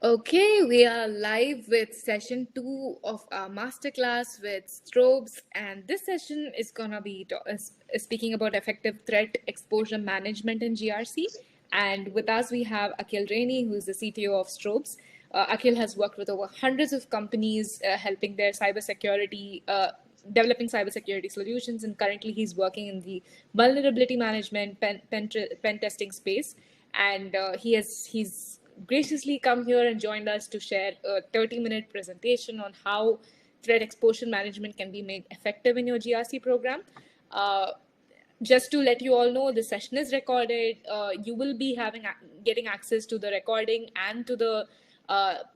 Okay, we are live with session 2 of our masterclass with Strobes, and this session is gonna be speaking about effective threat exposure management in GRC. And with us, we have Akhil Reni, who is the CTO of Strobes. Akhil has worked with over hundreds of companies helping their cybersecurity, developing cybersecurity solutions, and currently he's working in the vulnerability management, pen testing space. And he's graciously come here and joined us to share a 30-minute presentation on how threat exposure management can be made effective in your GRC program. Just to let you all know, the session is recorded. You will be getting access to the recording and to the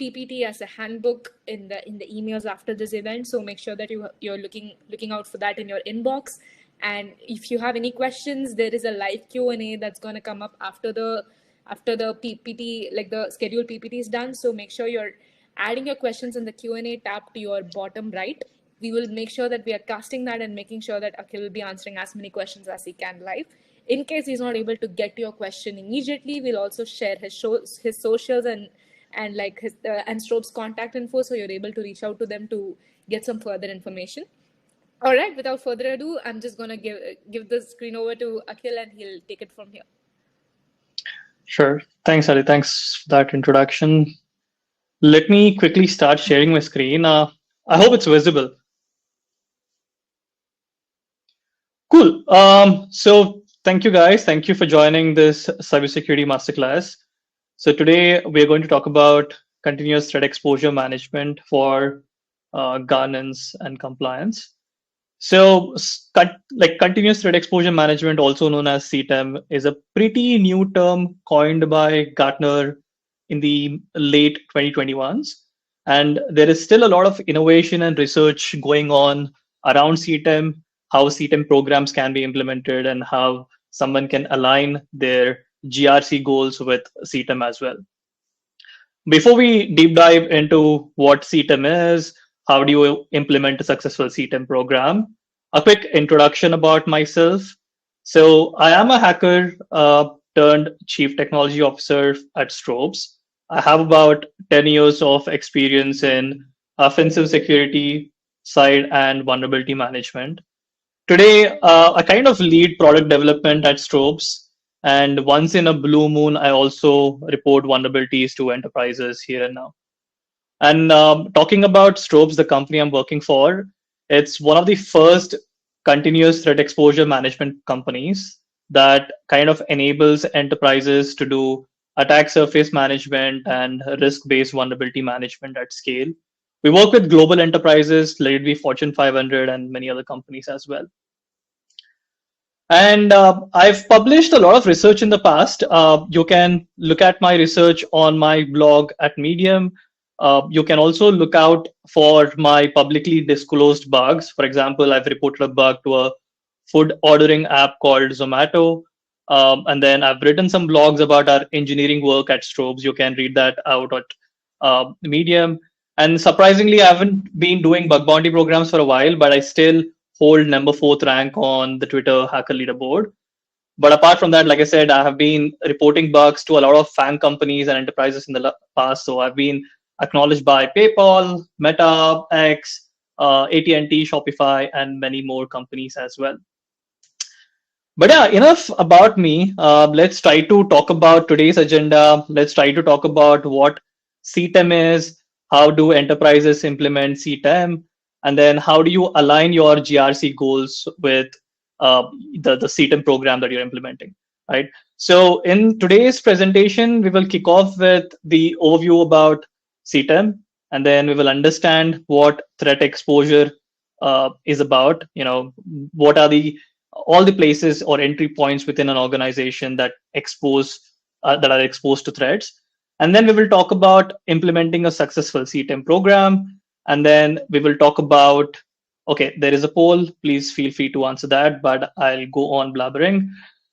PPT as a handbook in the emails after this event. So make sure that you're looking out for that in your inbox. And if you have any questions, there is a live Q&A that's going to come up after the PPT, like the scheduled PPT is done. So make sure you're adding your questions in the Q&A tab to your bottom right. We will make sure that we are casting that and making sure that Akhil will be answering as many questions as he can live. In case he's not able to get to your question immediately, we'll also share his socials and like his and Strobe's contact info, so you're able to reach out to them to get some further information. All right, without further ado, I'm just gonna give the screen over to Akhil and he'll take it from here. Sure. Thanks, Ali. Thanks for that introduction. Let me quickly start sharing my screen. I hope it's visible. Cool. So thank you, guys. Thank you for joining this cybersecurity masterclass. So today we're going to talk about continuous threat exposure management for governance and compliance. So continuous threat exposure management, also known as CTEM, is a pretty new term coined by Gartner in the late 2021s. And there is still a lot of innovation and research going on around CTEM, how CTEM programs can be implemented, and how someone can align their GRC goals with CTEM as well. Before we deep dive into what CTEM is, how do you implement a successful CTEM program? A quick introduction about myself. So I am a hacker turned chief technology officer at Strobes. I have about 10 years of experience in offensive security side and vulnerability management. Today, I kind of lead product development at Strobes. And once in a blue moon, I also report vulnerabilities to enterprises here and now. And talking about Strobes, the company I'm working for, it's one of the first continuous threat exposure management companies that kind of enables enterprises to do attack surface management and risk-based vulnerability management at scale. We work with global enterprises, let it be Fortune 500 and many other companies as well. And I've published a lot of research in the past. You can look at my research on my blog at Medium. You can also look out for my publicly disclosed bugs. For example, I've reported a bug to a food ordering app called Zomato. And then I've written some blogs about our engineering work at Strobes. You can read that out at Medium. And surprisingly, I haven't been doing bug bounty programs for a while, but I still hold number 4th rank on the Twitter hacker leaderboard. But apart from that, like I said, I have been reporting bugs to a lot of FAANG companies and enterprises in the past. So I've been acknowledged by PayPal, Meta, X, AT&T, Shopify, and many more companies as well. But yeah, enough about me. Let's try to talk about today's agenda. Let's try to talk about what CTEM is, how do enterprises implement CTEM, and then how do you align your GRC goals with the CTEM program that you're implementing, right? So in today's presentation, we will kick off with the overview about CTEM, and then we will understand what threat exposure is about. You know, what are all the places or entry points within an organization that are exposed to threats, and then we will talk about implementing a successful CTEM program, and then we will talk about. Okay, there is a poll. Please feel free to answer that, but I'll go on blabbering.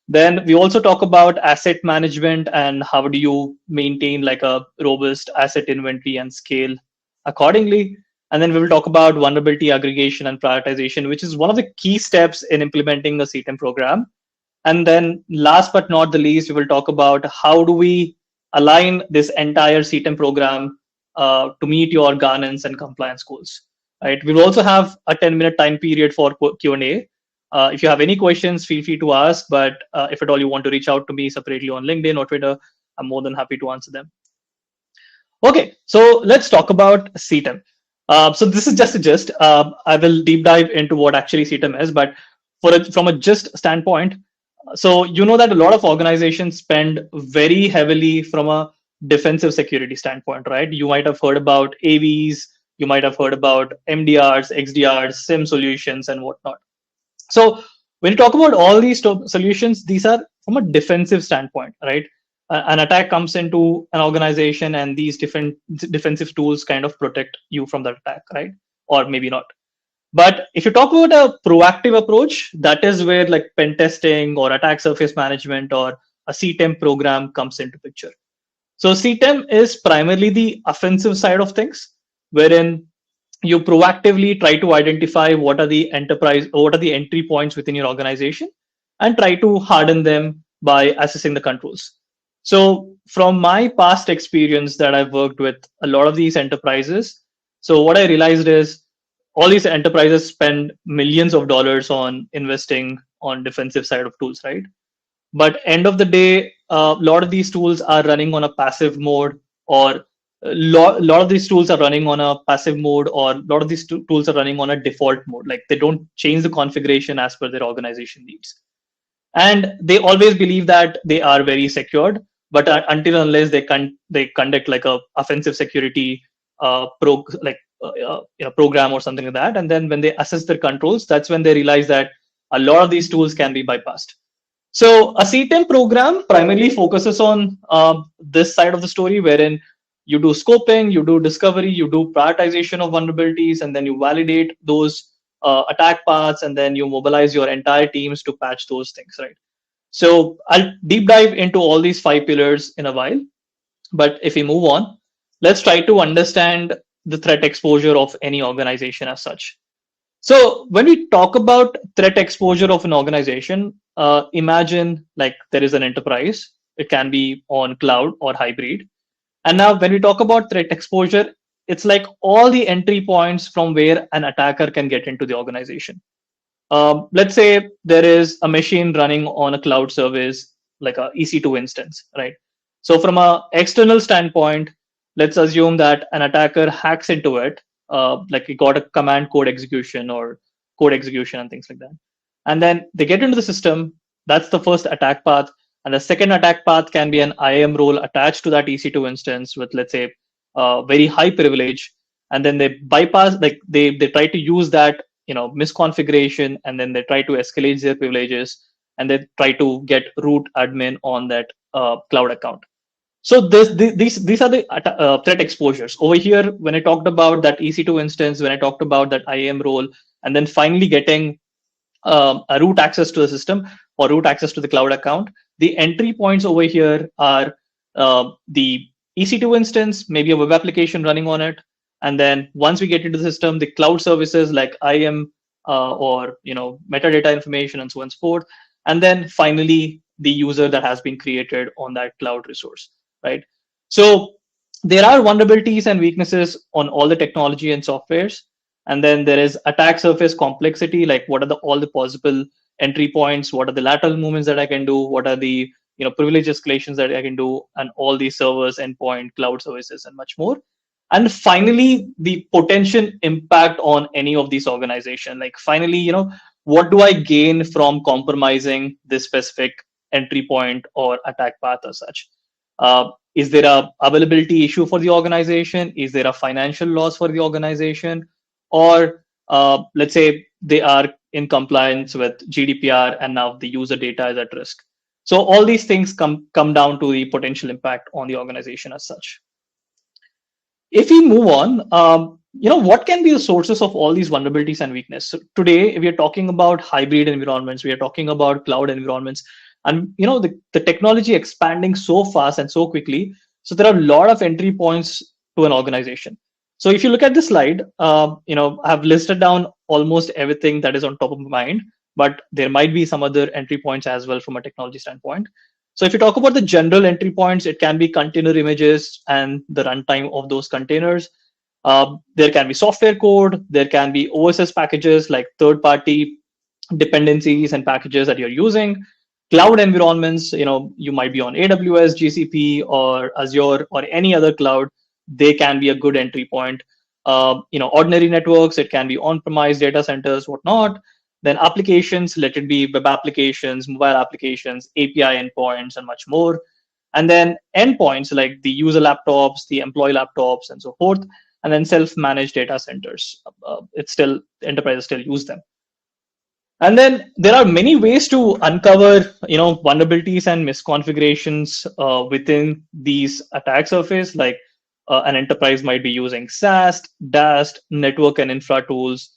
Then we also talk about asset management and how do you maintain like a robust asset inventory and scale accordingly. And then we will talk about vulnerability aggregation and prioritization, which is one of the key steps in implementing the CTEM program. And then last but not the least, we will talk about how do we align this entire CTEM program to meet your governance and compliance goals. Right. We will also have a 10-minute time period for Q&A. If you have any questions, feel free to ask. But if at all you want to reach out to me separately on LinkedIn or Twitter, I'm more than happy to answer them. Okay, so let's talk about CTEM. So this is just a gist. I will deep dive into what actually CTEM is, but from a gist standpoint, so you know that a lot of organizations spend very heavily from a defensive security standpoint, right? You might have heard about AVs, you might have heard about MDRs, XDRs, SIM solutions, and whatnot. So when you talk about all these solutions, these are from a defensive standpoint, right? An attack comes into an organization, and these different defensive tools kind of protect you from that attack, right? Or maybe not. But if you talk about a proactive approach, that is where like pen testing or attack surface management or a CTEM program comes into picture. So CTEM is primarily the offensive side of things, wherein you proactively try to identify what are the entry points within your organization and try to harden them by assessing the controls. So from my past experience that I've worked with a lot of these enterprises, so what I realized is all these enterprises spend millions of dollars on investing on defensive side of tools, right? But end of the day, a lot of these tools are running on a passive mode, or a lot of these tools are running on a passive mode, or a lot of these tools are running on a default mode. Like they don't change the configuration as per their organization needs. And they always believe that they are very secured, but until unless they conduct like a offensive security program or something like that, and then when they assess their controls, that's when they realize that a lot of these tools can be bypassed. So a CTEM program primarily focuses on this side of the story, wherein you do scoping, you do discovery, you do prioritization of vulnerabilities, and then you validate those attack paths, and then you mobilize your entire teams to patch those things, right? So I'll deep dive into all these 5 pillars in a while. But if we move on, let's try to understand the threat exposure of any organization as such. So when we talk about threat exposure of an organization, imagine like there is an enterprise. It can be on cloud or hybrid. And now when we talk about threat exposure, it's like all the entry points from where an attacker can get into the organization. Let's say there is a machine running on a cloud service, like a EC2 instance, right? So from a external standpoint, let's assume that an attacker hacks into it, like he got a command code execution or code execution and things like that. And then they get into the system. That's the first attack path. And the second attack path can be an IAM role attached to that EC2 instance with, let's say, very high privilege. And then they bypass, like they try to use that misconfiguration, and then they try to escalate their privileges, and they try to get root admin on that cloud account. So these are the threat exposures over here. When I talked about that EC2 instance, when I talked about that IAM role, and then finally getting a root access to the system or root access to the cloud account, the entry points over here are the EC2 instance, maybe a web application running on it. And then once we get into the system, the cloud services like IAM or metadata information and so on and so forth. And then finally, the user that has been created on that cloud resource, right? So there are vulnerabilities and weaknesses on all the technology and softwares. And then there is attack surface complexity, like what are all the possible entry points, what are the lateral movements that I can do, what are the privilege escalations that I can do, and all these servers, endpoint, cloud services, and much more. And finally, the potential impact on any of these organizations. Like finally, what do I gain from compromising this specific entry point or attack path as such? Is there a availability issue for the organization? Is there a financial loss for the organization? Or let's say they are in compliance with GDPR and now the user data is at risk. So all these things come down to the potential impact on the organization as such. If we move on, what can be the sources of all these vulnerabilities and weakness? So today, we are talking about hybrid environments. We are talking about cloud environments, and the technology expanding so fast and so quickly. So there are a lot of entry points to an organization. So if you look at this slide, I've listed down almost everything that is on top of my mind, but there might be some other entry points as well from a technology standpoint. So if you talk about the general entry points, it can be container images and the runtime of those containers. There can be software code. There can be OSS packages like third-party dependencies and packages that you're using. Cloud environments, you might be on AWS, GCP, or Azure, or any other cloud. They can be a good entry point. Ordinary networks, it can be on-premise data centers, whatnot. Then applications, let it be web applications, mobile applications, API endpoints, and much more. And then endpoints like the user laptops, the employee laptops, and so forth. And then self-managed data centers. It's still enterprises still use them. And then there are many ways to uncover, vulnerabilities and misconfigurations within these attack surface. Like an enterprise might be using SAST, DAST, network and infra tools,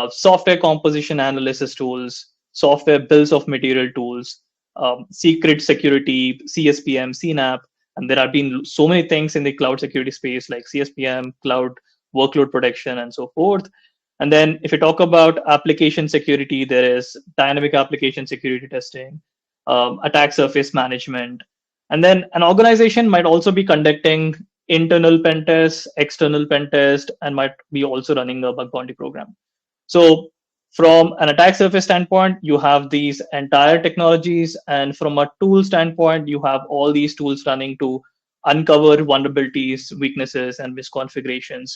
software composition analysis tools, software bills of material tools, secret security, CSPM, CNAP, and there have been so many things in the cloud security space like CSPM, cloud workload protection, and so forth. And then if you talk about application security, there is dynamic application security testing, attack surface management. And then an organization might also be conducting internal pen tests, external pen test, and might be also running a bug bounty program. So from an attack surface standpoint, you have these entire technologies. And from a tool standpoint, you have all these tools running to uncover vulnerabilities, weaknesses, and misconfigurations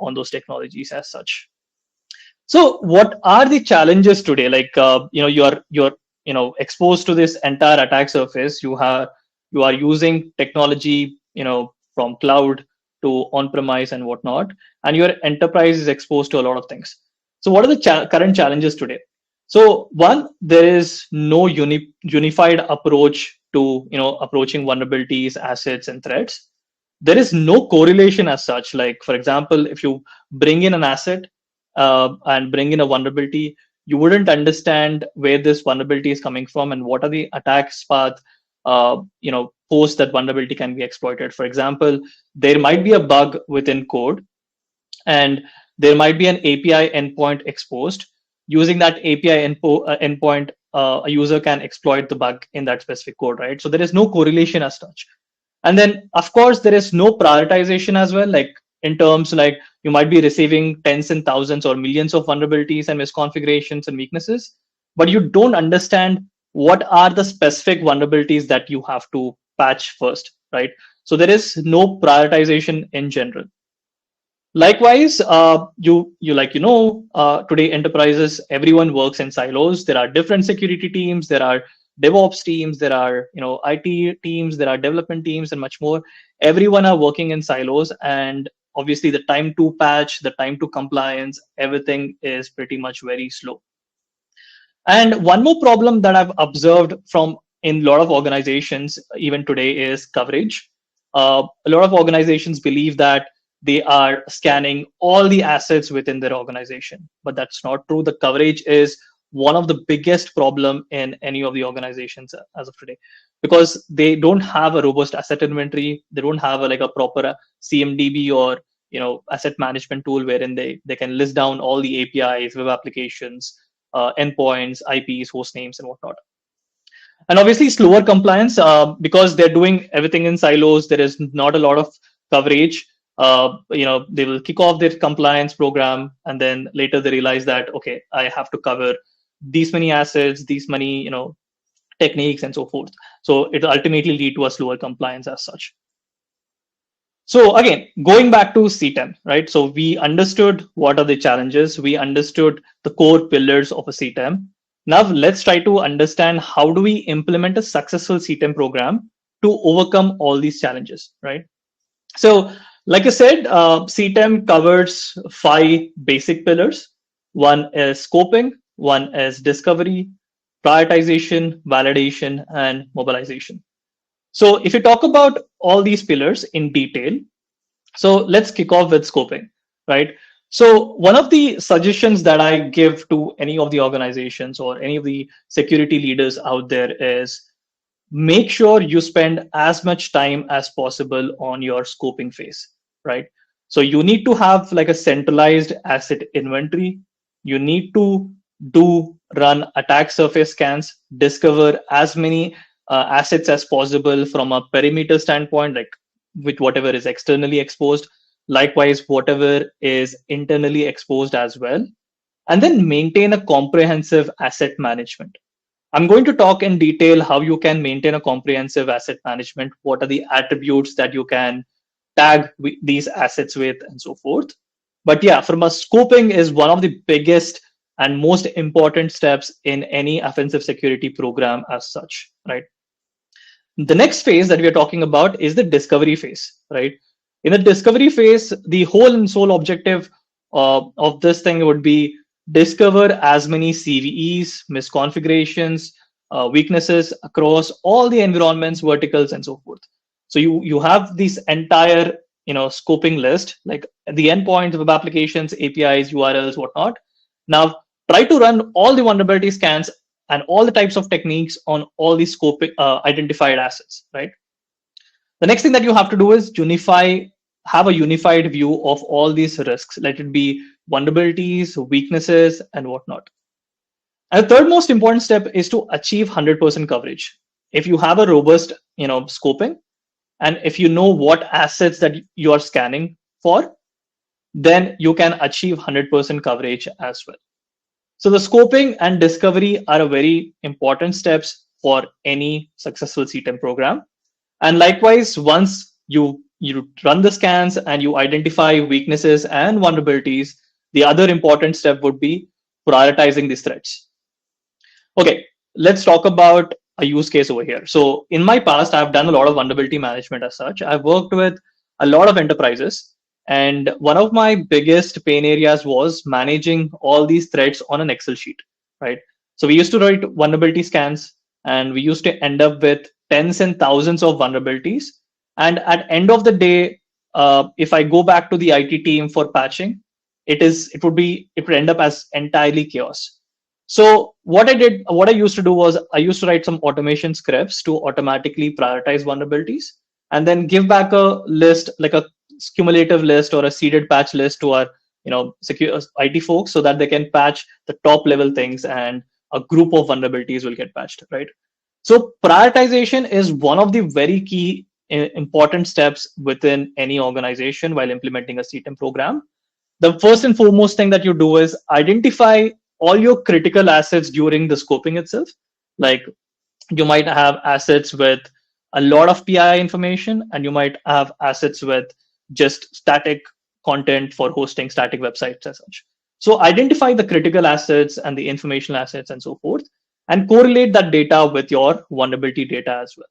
on those technologies as such. So what are the challenges today? Like you're exposed to this entire attack surface. You are using technology from cloud to on-premise and whatnot, and your enterprise is exposed to a lot of things. So what are the current challenges today? So one, there is no unified approach to approaching vulnerabilities, assets, and threats. There is no correlation as such. Like for example, if you bring in an asset and bring in a vulnerability, you wouldn't understand where this vulnerability is coming from and what are the attacks path post that vulnerability can be exploited. For example, there might be a bug within code and there might be an API endpoint exposed. Using that API endpoint, a user can exploit the bug in that specific code, right? So there is no correlation as such. And then, of course, there is no prioritization as well. Like in terms like you might be receiving tens and thousands or millions of vulnerabilities and misconfigurations and weaknesses, but you don't understand what are the specific vulnerabilities that you have to patch first, right? So there is no prioritization in general. Likewise, today enterprises, everyone works in silos. There are different security teams, there are DevOps teams, there are IT teams, there are development teams, and much more. Everyone are working in silos, and obviously the time to patch, the time to compliance, everything is pretty much very slow. And one more problem that I've observed from in a lot of organizations even today is coverage. A lot of organizations believe that they are scanning all the assets within their organization, but that's not true. The coverage is one of the biggest problem in any of the organizations as of today, because they don't have a robust asset inventory. They don't have a proper CMDB or asset management tool wherein they can list down all the APIs, web applications, endpoints, IPs, host names, and whatnot. And obviously slower compliance because they're doing everything in silos. There is not a lot of coverage. They will kick off their compliance program, and then later they realize that, okay, I have to cover these many assets, these many techniques, and so forth. So it ultimately lead to a slower compliance as such. So again, going back to CTEM, right? So we understood what are the challenges. We understood the core pillars of a CTEM. Now let's try to understand how do we implement a successful CTEM program to overcome all these challenges, right? So like I said, CTEM covers 5 basic pillars. One is scoping, one is discovery, prioritization, validation, and mobilization. So if you talk about all these pillars in detail, so let's kick off with scoping, right? So one of the suggestions that I give to any of the organizations or any of the security leaders out there is make sure you spend as much time as possible on your scoping phase, right? So you need to have like a centralized asset inventory. You need to run attack surface scans, discover as many assets as possible from a perimeter standpoint, like with whatever is externally exposed, likewise whatever is internally exposed as well, and then maintain a comprehensive asset management. I'm going to talk in detail how you can maintain a comprehensive asset management, what are the attributes that you can tag these assets with, and so forth. But yeah, from a scoping is one of the biggest and most important steps in any offensive security program as such, right? The next phase that we are talking about is the discovery phase, right? In the discovery phase, the whole and sole objective of this thing would be discover as many CVEs, misconfigurations, weaknesses across all the environments, verticals, and so forth. So you have this entire scoping list, like the endpoints of web applications, APIs, URLs, whatnot. Now try to run all the vulnerability scans and all the types of techniques on all these scope identified assets, right? The next thing that you have to do is have a unified view of all these risks, let it be vulnerabilities, weaknesses, and whatnot. And the third most important step is to achieve 100% coverage. If you have a robust, scoping, and if you know what assets that you are scanning for, then you can achieve 100% coverage as well. So the scoping and discovery are a very important steps for any successful CTEM program. And likewise, once you run the scans and you identify weaknesses and vulnerabilities, the other important step would be prioritizing these threats. Okay, let's talk about a use case over here. So in my past, I've done a lot of vulnerability management as such. I've worked with a lot of enterprises. And one of my biggest pain areas was managing all these threats on an Excel sheet, right? So we used to write vulnerability scans and we used to end up with tens and thousands of vulnerabilities. And at end of the day, if I go back to the IT team for patching, it would end up as entirely chaos. So what I used to do was I used to write some automation scripts to automatically prioritize vulnerabilities and then give back a list, like a cumulative list or a seeded patch list to our secure IT folks, so that they can patch the top level things and a group of vulnerabilities will get patched, right? So prioritization is one of the very key important steps within any organization while implementing a CTEM program. The first and foremost thing that you do is identify all your critical assets during the scoping itself. Like you might have assets with a lot of PII information, and you might have assets with just static content for hosting static websites as such. So identify the critical assets and the informational assets and so forth, and correlate that data with your vulnerability data as well.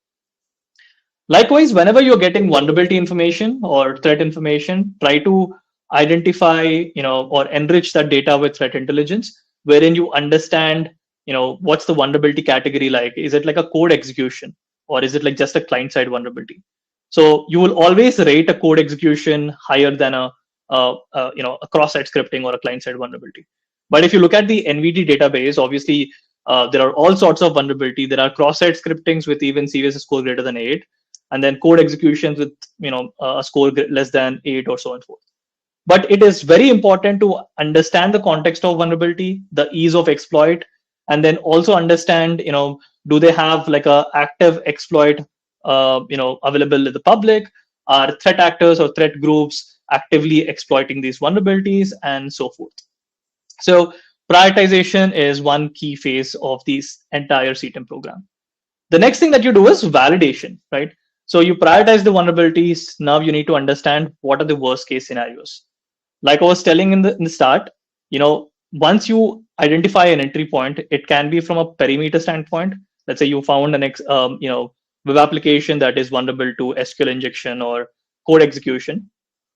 Likewise, whenever you're getting vulnerability information or threat information, try to identify, or enrich that data with threat intelligence, wherein you understand, what's the vulnerability category like? Is it like a code execution, or is it like just a client-side vulnerability? So you will always rate a code execution higher than a cross-site scripting or a client-side vulnerability. But if you look at the NVD database, obviously there are all sorts of vulnerability. There are cross-site scriptings with even CVS score greater than 8, and then code executions with a score less than 8 or so and forth. But it is very important to understand the context of vulnerability, the ease of exploit, and then also understand, do they have like a active exploit, available in the public? Are threat actors or threat groups actively exploiting these vulnerabilities, and so forth? So prioritization is one key phase of this entire CTEM program. The next thing that you do is validation, right? So you prioritize the vulnerabilities. Now you need to understand what are the worst case scenarios. Like I was telling in the start, once you identify an entry point, it can be from a perimeter standpoint. Let's say you found an web application that is vulnerable to SQL injection or code execution.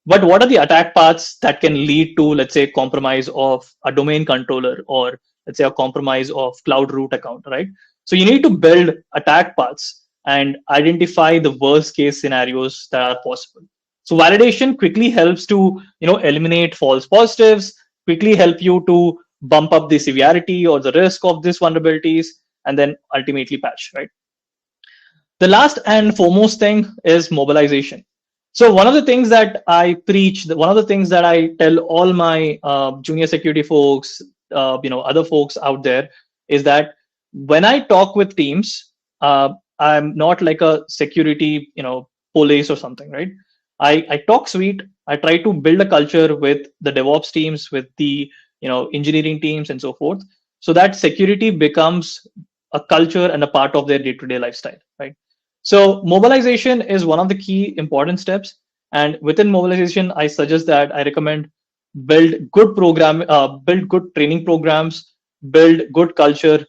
But what are the attack paths that can lead to, let's say, compromise of a domain controller, or let's say a compromise of cloud root account, right? So you need to build attack paths and identify the worst case scenarios that are possible. So validation quickly helps to eliminate false positives, quickly help you to bump up the severity or the risk of these vulnerabilities, and then ultimately patch, right? The last and foremost thing is mobilization. So one of the things that I preach, one of the things that I tell all my junior security folks, other folks out there, is that when I talk with teams, I'm not like a security, police or something, right? I talk sweet. I try to build a culture with the DevOps teams, with the engineering teams, and so forth, so that security becomes a culture and a part of their day-to-day lifestyle, right? So mobilization is one of the key important steps, and within mobilization, I suggest that I recommend build good training programs, build good culture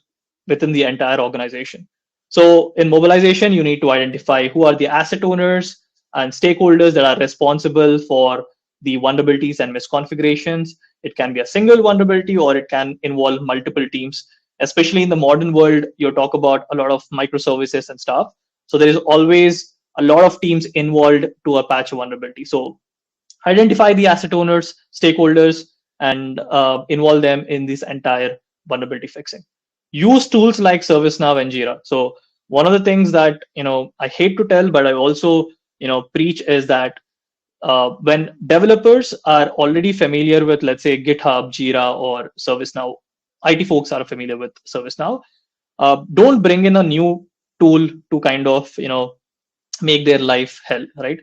within the entire organization. So in mobilization, you need to identify who are the asset owners and stakeholders that are responsible for the vulnerabilities and misconfigurations. It can be a single vulnerability or it can involve multiple teams. Especially in the modern world, you talk about a lot of microservices and stuff. So there is always a lot of teams involved to a patch vulnerability. So identify the asset owners, stakeholders, and involve them in this entire vulnerability fixing. Use tools like ServiceNow and Jira. So one of the things that I hate to tell, but I also preach is that when developers are already familiar with, let's say, GitHub, Jira, or ServiceNow, IT folks are familiar with ServiceNow. Don't bring in a new tool to kind of make their life hell, right?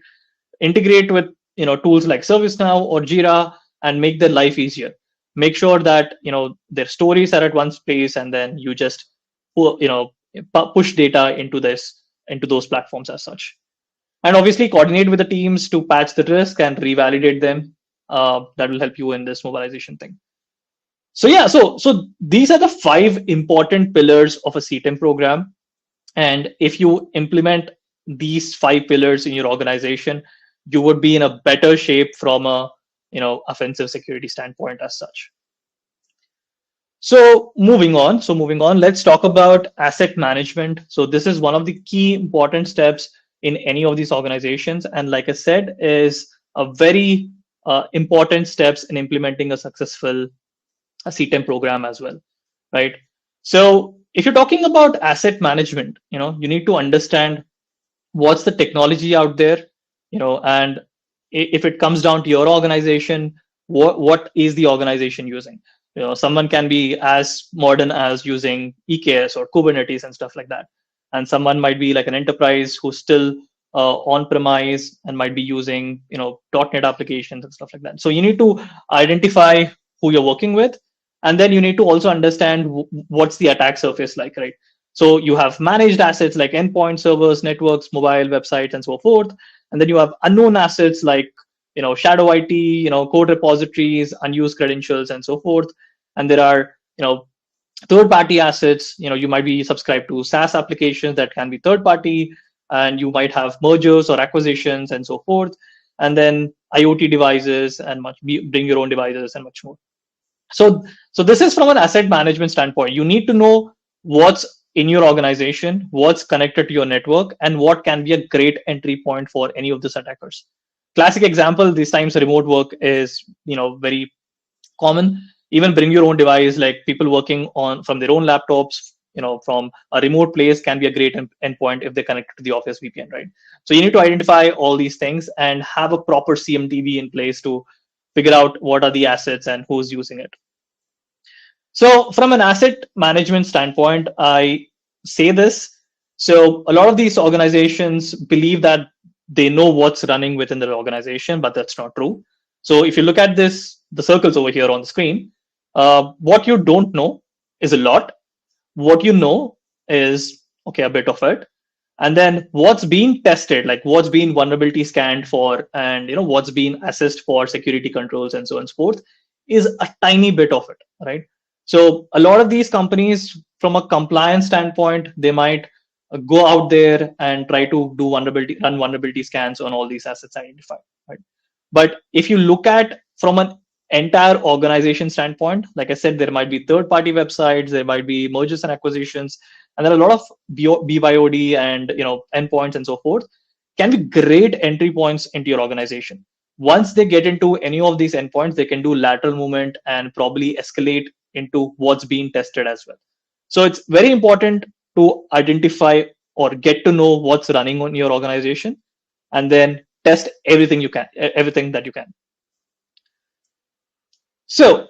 Integrate with tools like ServiceNow or Jira and make their life easier. Make sure that their stories are at one place, and then you just push data into those platforms as such. And obviously coordinate with the teams to patch the risk and revalidate them. That will help you in this mobilization thing. So yeah, so these are the 5 important pillars of a CTEM program. And if you implement these 5 pillars in your organization, you would be in a better shape from a offensive security standpoint as such. So moving on, let's talk about asset management. So this is one of the key important steps in any of these organizations, and like I said, is a very important steps in implementing a successful CTEM program as well, right? So if you're talking about asset management, you need to understand what's the technology out there, and if it comes down to your organization, what is the organization using? Someone can be as modern as using EKS or Kubernetes and stuff like that, and someone might be like an enterprise who's still on premise and might be using .NET applications and stuff like that. So you need to identify who you're working with, and then you need to also understand what's the attack surface like, right? So you have managed assets like endpoint servers, networks, mobile websites, and so forth. And then you have unknown assets like shadow IT, code repositories, unused credentials, and so forth. And there are third-party assets. You might be subscribed to SaaS applications that can be third-party, and you might have mergers or acquisitions and so forth. And then IoT devices and bring your own devices and much more. So this is from an asset management standpoint. You need to know what's in your organization, what's connected to your network, and what can be a great entry point for any of these attackers. Classic example, these times remote work is very common. Even bring your own device, like people working on from their own laptops, from a remote place can be a great endpoint if they connect to the office VPN, right? So you need to identify all these things and have a proper CMDB in place to figure out what are the assets and who's using it. So from an asset management standpoint, I say this. So a lot of these organizations believe that they know what's running within their organization, but that's not true. So if you look at the circles over here on the screen, what you don't know is a lot. What you know is, okay, a bit of it. And then what's being tested, like what's being vulnerability scanned for, and what's being assessed for security controls and so on and so forth, is a tiny bit of it, right? So a lot of these companies, from a compliance standpoint, they might go out there and try to run vulnerability scans on all these assets identified, right? But if you look at from an entire organization standpoint, like I said, there might be third-party websites, there might be mergers and acquisitions, and there are a lot of BYOD and endpoints and so forth, can be great entry points into your organization. Once they get into any of these endpoints, they can do lateral movement and probably escalate into what's being tested as well. So it's very important to identify or get to know what's running on your organization, and then test everything that you can. So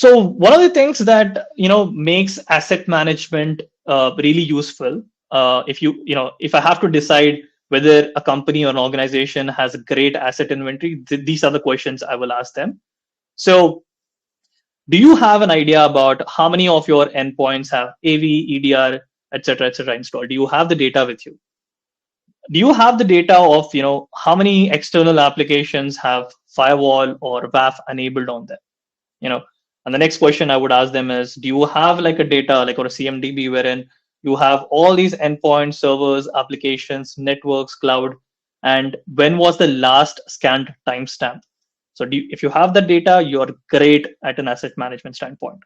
one of the things that makes asset management really useful if I have to decide whether a company or an organization has a great asset inventory, these are the questions I will ask them. So do you have an idea about how many of your endpoints have AV, EDR, etc., installed? Do you have the data with you? Do you have the data of how many external applications have firewall or WAF enabled on them? you know and the next question I would ask them is, do you have like a data like or a CMDB wherein you have all these endpoints, servers, applications, networks, cloud, and when was the last scanned timestamp? So if you have the data, you're great at an asset management standpoint.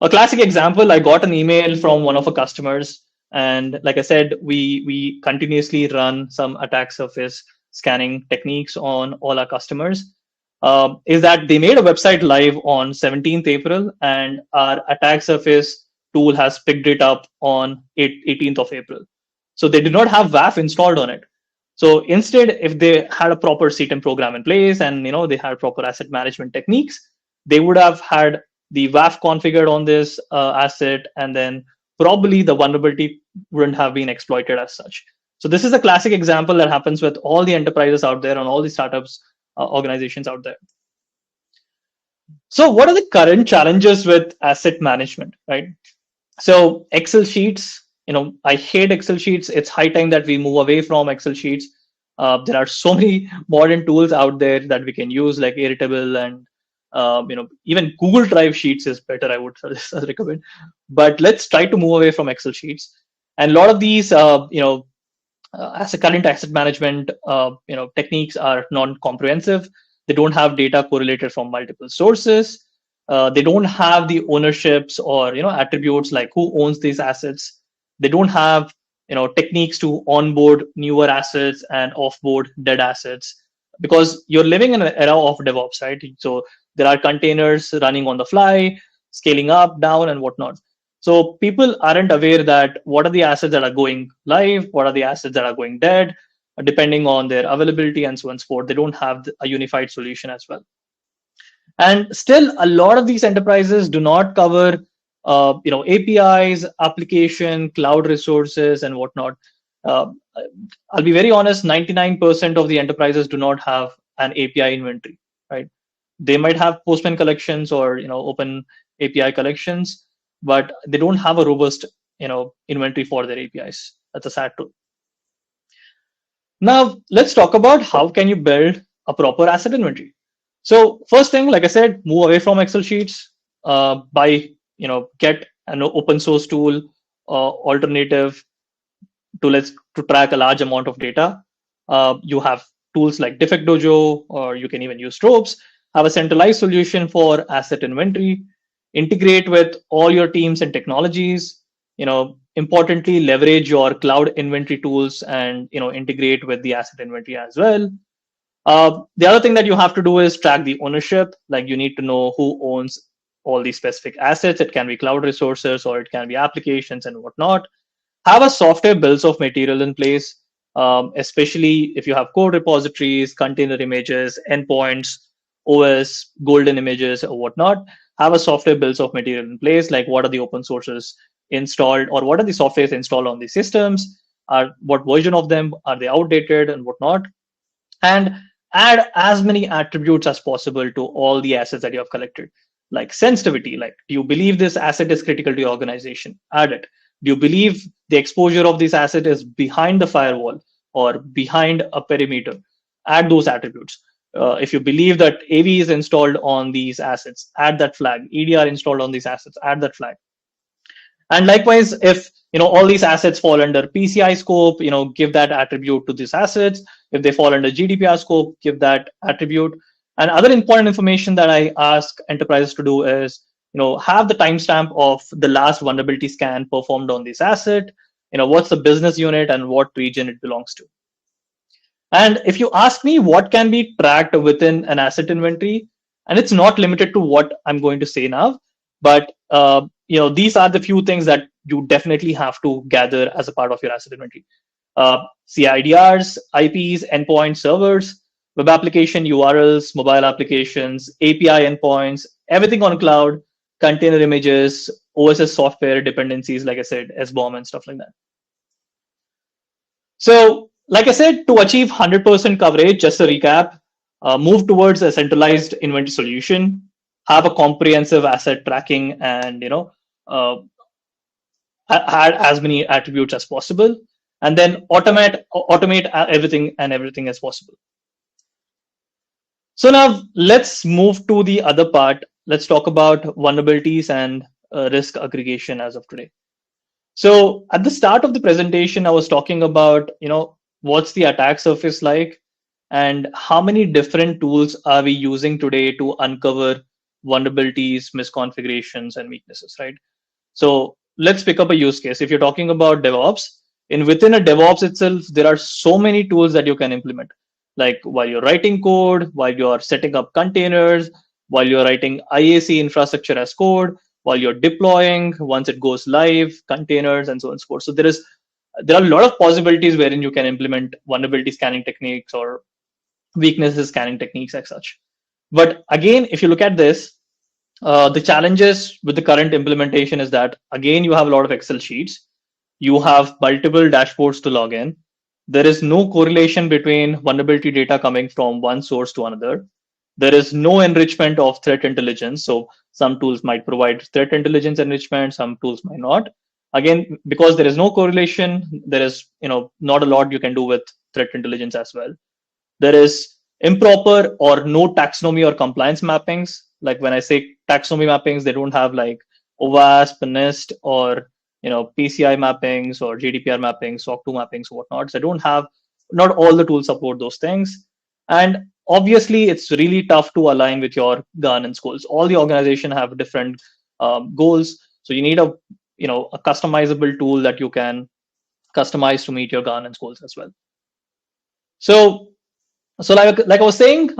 A classic example, I got an email from one of our customers, and like I said, we continuously run some attack surface scanning techniques on all our customers. Is that they made a website live on 17th April, and our attack surface tool has picked it up on 18th of April. So they did not have WAF installed on it. So instead, if they had a proper CTEM program in place and they had proper asset management techniques, they would have had the WAF configured on this asset, and then probably the vulnerability wouldn't have been exploited as such. So this is a classic example that happens with all the enterprises out there and all the startups, organizations out there. So what are the current challenges with asset management, right? So Excel sheets, I hate Excel sheets. It's high time that we move away from Excel sheets. There are so many modern tools out there that we can use, like Airtable, and even Google Drive sheets is better, I would recommend. But let's try to move away from Excel sheets. And a lot of these, as a current asset management, techniques are non-comprehensive. They don't have data correlated from multiple sources. They don't have the ownerships or attributes like who owns these assets. They don't have techniques to onboard newer assets and offboard dead assets, because you're living in an era of DevOps, right? So there are containers running on the fly, scaling up, down, and whatnot. So people aren't aware that what are the assets that are going live, what are the assets that are going dead, depending on their availability and so on and so forth. They don't have a unified solution as well. And still, a lot of these enterprises do not cover, APIs, application, cloud resources, and whatnot. Uh, I'll be very honest: 99% of the enterprises do not have an API inventory, right? They might have Postman collections or open API collections, but they don't have a robust inventory for their APIs. That's a sad truth. Now let's talk about how can you build a proper asset inventory. So first thing, like I said, move away from Excel sheets. Get an open source tool, alternative to track a large amount of data. You have tools like Defect Dojo, or you can even use Strobes. Have a centralized solution for asset inventory. Integrate with all your teams and technologies. Importantly, leverage your cloud inventory tools and integrate with the asset inventory as well. The other thing that you have to do is track the ownership. Like, you need to know who owns all these specific assets. It can be cloud resources or it can be applications and whatnot. Have a software bills of material in place, especially if you have code repositories, container images, endpoints, OS, golden images, or whatnot. Have a software bills of material in place, like what are the open sources installed, or what are the softwares installed on the systems, what version of them are they outdated and whatnot. And add as many attributes as possible to all the assets that you have collected, like sensitivity. Like, do you believe this asset is critical to your organization? Add it. Do you believe the exposure of this asset is behind the firewall or behind a perimeter? Add those attributes. If you believe that AV is installed on these assets, add that flag. EDR installed on these assets, add that flag. And likewise, if all these assets fall under PCI scope, give that attribute to these assets. If they fall under GDPR scope, give that attribute. And other important information that I ask enterprises to do is, have the timestamp of the last vulnerability scan performed on this asset. What's the business unit and what region it belongs to. And if you ask me what can be tracked within an asset inventory, and it's not limited to what I'm going to say now, but these are the few things that you definitely have to gather as a part of your asset inventory. CIDRs, IPs, endpoints, servers, web application URLs, mobile applications, API endpoints, everything on cloud, container images, OSS software dependencies, like I said, SBOM and stuff like that. So, like I said, to achieve 100% coverage, just a recap, move towards a centralized inventory solution, have a comprehensive asset tracking, and uh, add as many attributes as possible, and then automate everything as possible. So now let's move to the other part. Let's talk about vulnerabilities and risk aggregation as of today. So at the start of the presentation, I was talking about, what's the attack surface like and how many different tools are we using today to uncover vulnerabilities, misconfigurations, and weaknesses, right? So let's pick up a use case. If you're talking about DevOps, within a DevOps itself, there are so many tools that you can implement. Like while you're writing code, while you're setting up containers, while you're writing IAC infrastructure as code, while you're deploying, once it goes live, containers, and so on and so forth. So there are a lot of possibilities wherein you can implement vulnerability scanning techniques or weaknesses scanning techniques as such. But again, if you look at this, the challenges with the current implementation is that, again, you have a lot of Excel sheets. You have multiple dashboards to log in. There is no correlation between vulnerability data coming from one source to another. There is no enrichment of threat intelligence. So some tools might provide threat intelligence enrichment, some tools might not. Again, because there is no correlation, there is not a lot you can do with threat intelligence as well. There is improper or no taxonomy or compliance mappings. Like when I say taxonomy mappings, they don't have like OWASP, NIST, or PCI mappings or GDPR mappings, SOC 2 mappings, whatnot. So I don't have, not all the tools support those things. And obviously, it's really tough to align with your governance goals. All the organization have different goals. So you need a customizable tool that you can customize to meet your governance goals as well. So like I was saying,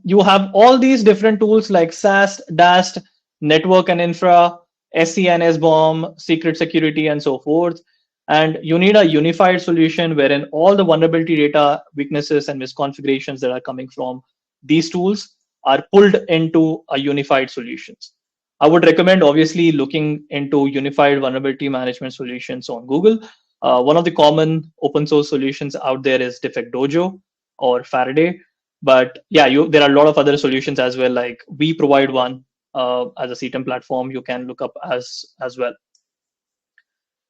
you have all these different tools like SAST, DAST, network and infra, SC and SBOM, secret security, and so forth. And you need a unified solution wherein all the vulnerability data, weaknesses, and misconfigurations that are coming from these tools are pulled into a unified solutions. I would recommend obviously looking into unified vulnerability management solutions on Google. One of the common open source solutions out there is Defect Dojo or Faraday. But yeah, there are a lot of other solutions as well. Like we provide one as a CTEM platform you can look up as well.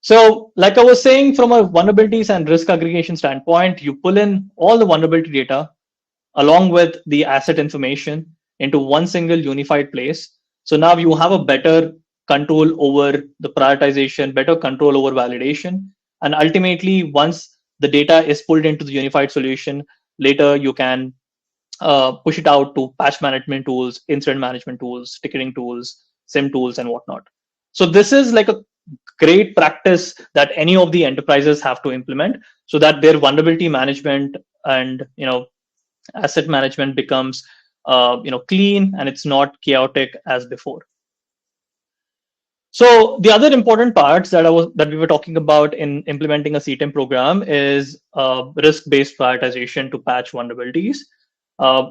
So like I was saying, from a vulnerabilities and risk aggregation standpoint, you pull in all the vulnerability data along with the asset information into one single unified place. So now you have a better control over the prioritization, better control over validation. And ultimately, once the data is pulled into the unified solution, later you can push it out to patch management tools, incident management tools, ticketing tools, SIM tools, and whatnot. So this is like a great practice that any of the enterprises have to implement so that their vulnerability management and asset management becomes clean and it's not chaotic as before. So the other important parts that we were talking about in implementing a CTEM program is risk-based prioritization to patch vulnerabilities.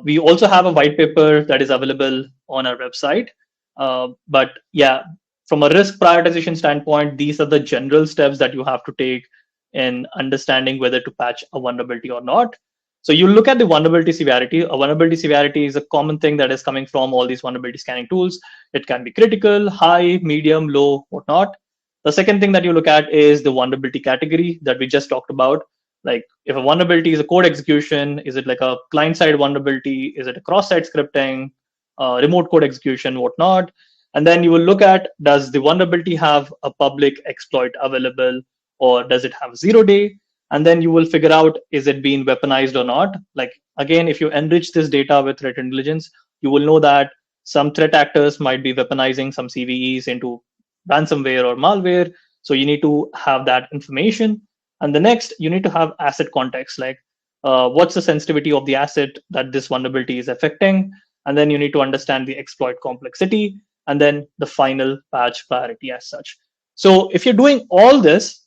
We also have a white paper that is available on our website. But yeah, from a risk prioritization standpoint, these are the general steps that you have to take in understanding whether to patch a vulnerability or not. So you look at the vulnerability severity. A vulnerability severity is a common thing that is coming from all these vulnerability scanning tools. It can be critical, high, medium, low, whatnot. The second thing that you look at is the vulnerability category that we just talked about. Like if a vulnerability is a code execution, is it like a client-side vulnerability? Is it a cross-site scripting, remote code execution, whatnot? And then you will look at, does the vulnerability have a public exploit available or does it have 0-day? And then you will figure out, is it being weaponized or not? Like, again, if you enrich this data with threat intelligence, you will know that some threat actors might be weaponizing some CVEs into ransomware or malware. So you need to have that information. And the next, you need to have asset context, like what's the sensitivity of the asset that this vulnerability is affecting? And then you need to understand the exploit complexity, and then the final patch priority as such. So if you're doing all this,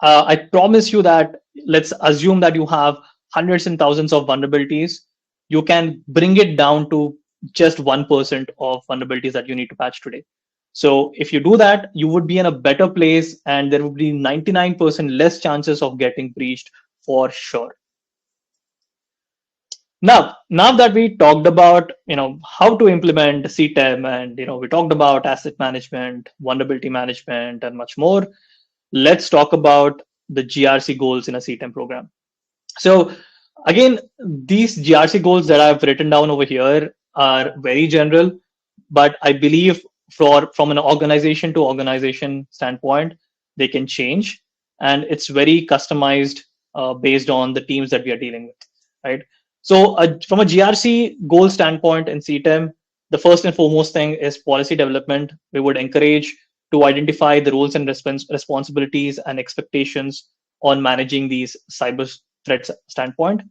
I promise you that, let's assume that you have hundreds and thousands of vulnerabilities, you can bring it down to just 1% of vulnerabilities that you need to patch today. So if you do that, you would be in a better place and there would be 99% less chances of getting breached for sure. Now that we talked about, how to implement CTEM, and we talked about asset management, vulnerability management, and much more, let's talk about the GRC goals in a CTEM program. So again, these GRC goals that I've written down over here are very general, but I believe from an organization to organization standpoint, they can change, and it's very customized based on the teams that we are dealing with, right? So from a GRC goal standpoint in CTEM, the first and foremost thing is policy development. We would encourage to identify the roles and responsibilities and expectations on managing these cyber threats standpoint.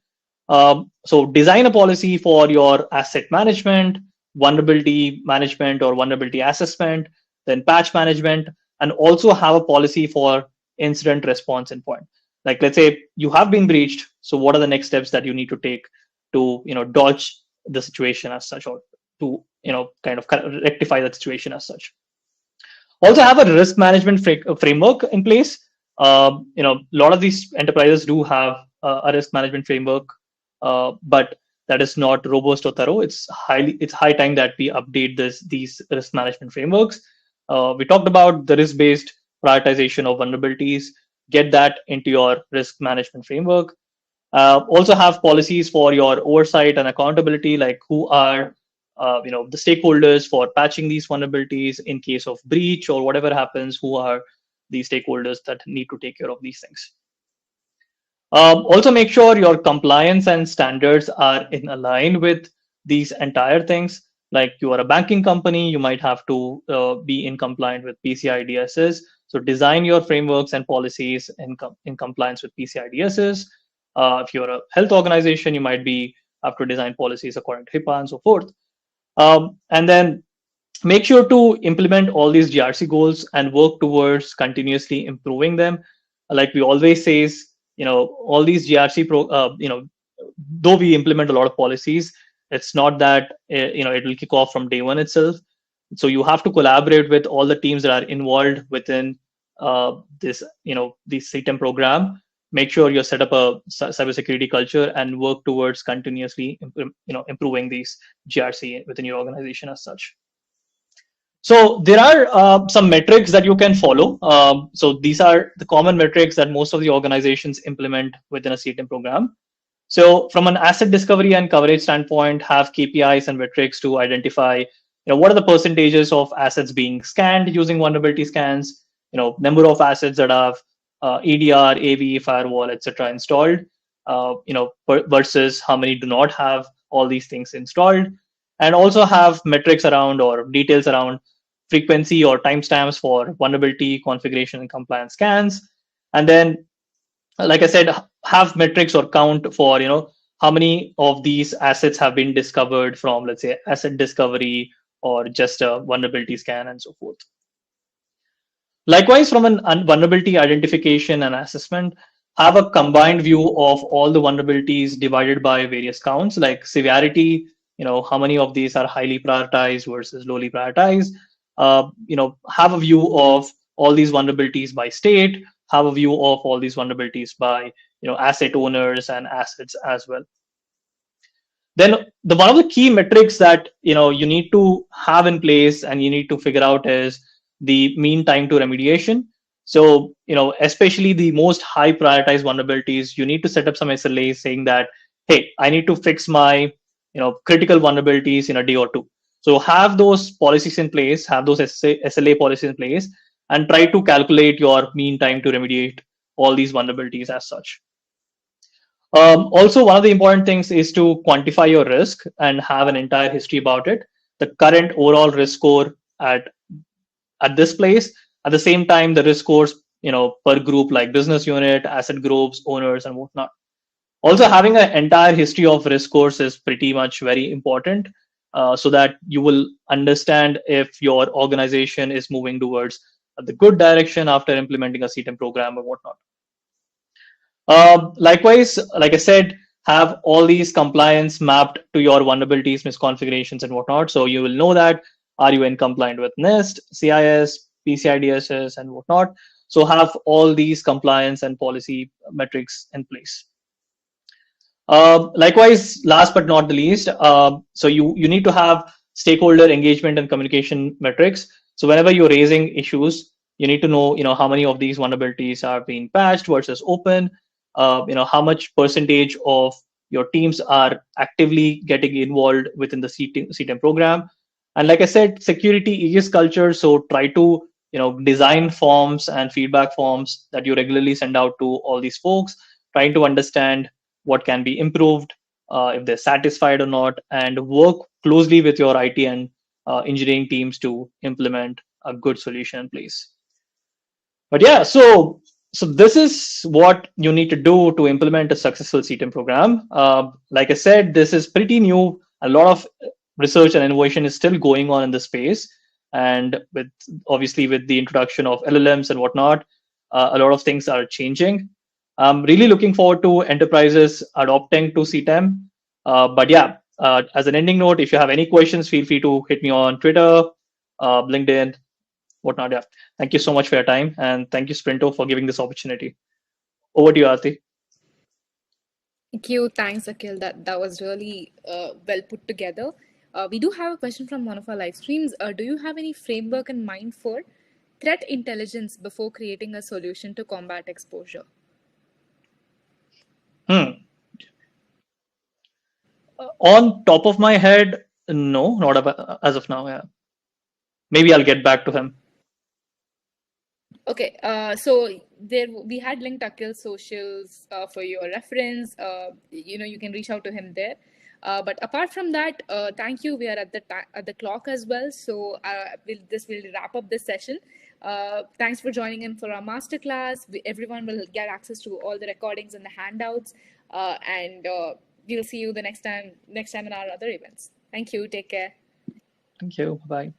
So design a policy for your asset management, vulnerability management or vulnerability assessment, then patch management, and also have a policy for incident response endpoint. Like, let's say you have been breached, so what are the next steps that you need to take to dodge the situation as such, or to kind of rectify that situation as such. Also have a risk management framework in place. A lot of these enterprises do have a risk management framework, but that is not robust or thorough. It's high time that we update these risk management frameworks. We talked about the risk-based prioritization of vulnerabilities. Get that into your risk management framework. Also have policies for your oversight and accountability, like who are the stakeholders for patching these vulnerabilities in case of breach or whatever happens, who are the stakeholders that need to take care of these things. Also make sure your compliance and standards are in line with these entire things. Like you are a banking company, you might have to be in compliant with PCI DSS. So design your frameworks and policies in compliance with PCI DSS. If you're a health organization, you might have to design policies according to HIPAA and so forth. And then make sure to implement all these GRC goals and work towards continuously improving them. Like we always say, all these GRC though we implement a lot of policies, it's not that it will kick off from day one itself. So you have to collaborate with all the teams that are involved within this CTEM program. Make sure you set up a cybersecurity culture and work towards continuously improving these GRC within your organization as such. So there are some metrics that you can follow. So these are the common metrics that most of the organizations implement within a CTEM program. So from an asset discovery and coverage standpoint, have KPIs and metrics to identify, what are the percentages of assets being scanned using vulnerability scans, number of assets that have EDR, AV, firewall, etc. installed, versus how many do not have all these things installed, and also have metrics around or details around frequency or timestamps for vulnerability configuration and compliance scans. And then, like I said, have metrics or count for how many of these assets have been discovered from, let's say, asset discovery or just a vulnerability scan and so forth. Likewise, from an vulnerability identification and assessment, have a combined view of all the vulnerabilities divided by various counts, like severity, how many of these are highly prioritized versus lowly prioritized. Have a view of all these vulnerabilities by state, have a view of all these vulnerabilities by asset owners and assets as well. Then one of the key metrics that you need to have in place and you need to figure out is the mean time to remediation. So especially the most high prioritized vulnerabilities, you need to set up some SLAs saying that, hey, I need to fix my critical vulnerabilities in a day or two. So have those policies in place, have those SLA policies in place, and try to calculate your mean time to remediate all these vulnerabilities as such. Also, one of the important things is to quantify your risk and have an entire history about it. The current overall risk score at this place. At the same time, the risk scores, per group, like business unit, asset groups, owners, and whatnot. Also, having an entire history of risk scores is pretty much very important, so that you will understand if your organization is moving towards the good direction after implementing a CTEM program or whatnot. Likewise, like I said, have all these compliance mapped to your vulnerabilities, misconfigurations, and whatnot. So you will know that Are you in compliant with NIST, CIS, PCI DSS, and whatnot? So have all these compliance and policy metrics in place. Likewise, last but not the least, so you need to have stakeholder engagement and communication metrics. So whenever you're raising issues, you need to know, how many of these vulnerabilities are being patched versus open. How much percentage of your teams are actively getting involved within the CTEM program. And like I said, security is culture. So try to design forms and feedback forms that you regularly send out to all these folks, trying to understand what can be improved, if they're satisfied or not, and work closely with your IT and engineering teams to implement a good solution in place. But yeah, so this is what you need to do to implement a successful CTEM program. Like I said, this is pretty new. A lot of research and innovation is still going on in the space, and with obviously with the introduction of LLMs and whatnot, a lot of things are changing. I'm really looking forward to enterprises adopting to CTEM. But yeah, as an ending note, if you have any questions, feel free to hit me on Twitter, LinkedIn, whatnot. Yeah. Thank you so much for your time. And thank you, Sprinto, for giving this opportunity. Over to you, Aarti. Thank you. Thanks, Akhil. That was really well put together. We do have a question from one of our live streams. Do you have any framework in mind for threat intelligence before creating a solution to combat exposure? On top of my head, no, not as of now. Yeah. Maybe I'll get back to him. Okay, so there we had linked Akhil's socials for your reference. You can reach out to him there. But apart from that, thank you. We are at the clock as well, so this will wrap up this session. Thanks for joining in for our masterclass. Everyone will get access to all the recordings and the handouts, and we'll see you the next time in our other events. Thank you. Take care. Thank you. Bye.